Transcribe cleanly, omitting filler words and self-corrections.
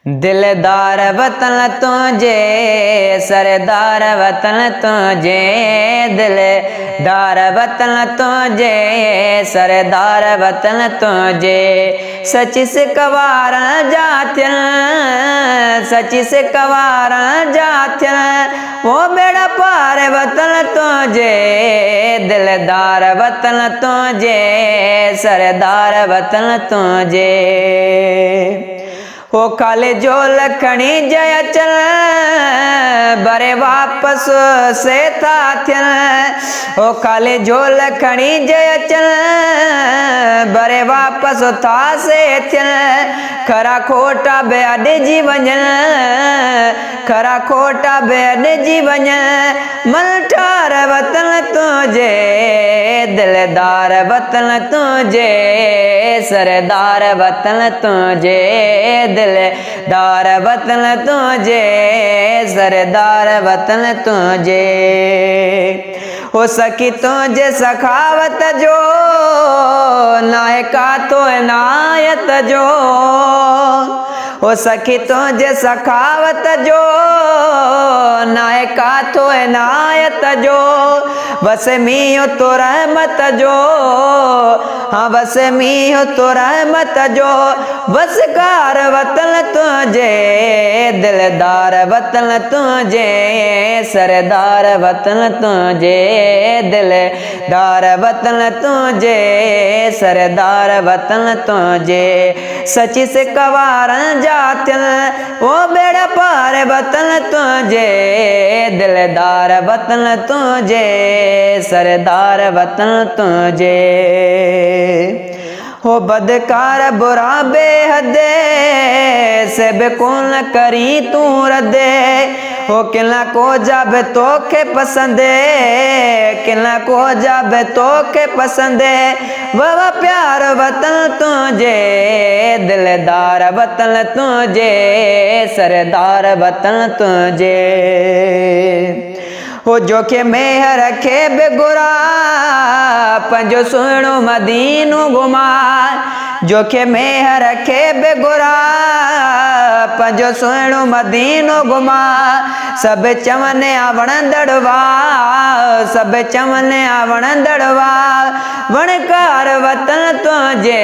दिलदार वतन तुझे सरदार वतन तुझे दिलदार वतन तुझे सरदार वतन तुझे सची से कवार जाथियन सची से कवार जाथियन वो बेड़ा पार वतन तुझे दिलदार वतन तुझे सरदार वतन तुझे वो काले जो लखणी जय चल बरे वापस से था थियन वो काले जो लखणी जय चल बरे वापस था से थियन खरा खोटा बेअड जी वञन खरा खोटा बेअड जी वञन मलठार वतन तुझे दिलदार वतन तुझे सरदार वतन तुझे दिलदार वतन तुझे सरदार वतन तुझे हो सकी तुझे सखावत जो नायका तो नायत जो हो सकी तुझे सखावत जो नायका तो नायत जो बस मियो तो रहमत जो हाँ बस मियो तो रहमत जो बस कार वतन तुझे दिलदार वतन तुझे सरदार वतन तुझे दिलदार वतन तुझे सरदार वतन तुझे सची से कवार जातियन वो बेड़ा पार वतन तुझे दिलदार वतन तुझे सरदार वतन तुझे हो बदकार बुरा बेहदे से बेकून करी तू रदे हो किला को जब तो के पसंदे किला को जब तो के पसंदे वह प्यार वतन तुझे दिलदार वतन तुझे सरदार वतन तुझे हो जो के मेह रखे बेगुरा पंजो सुणो मदीनो घुमा जो के मेह रखे बेगुरा पंजो सुणो मदीनो घुमा सब चवने आवण दड़वा सब चवने आवण दड़वा वणकार वतन तुझे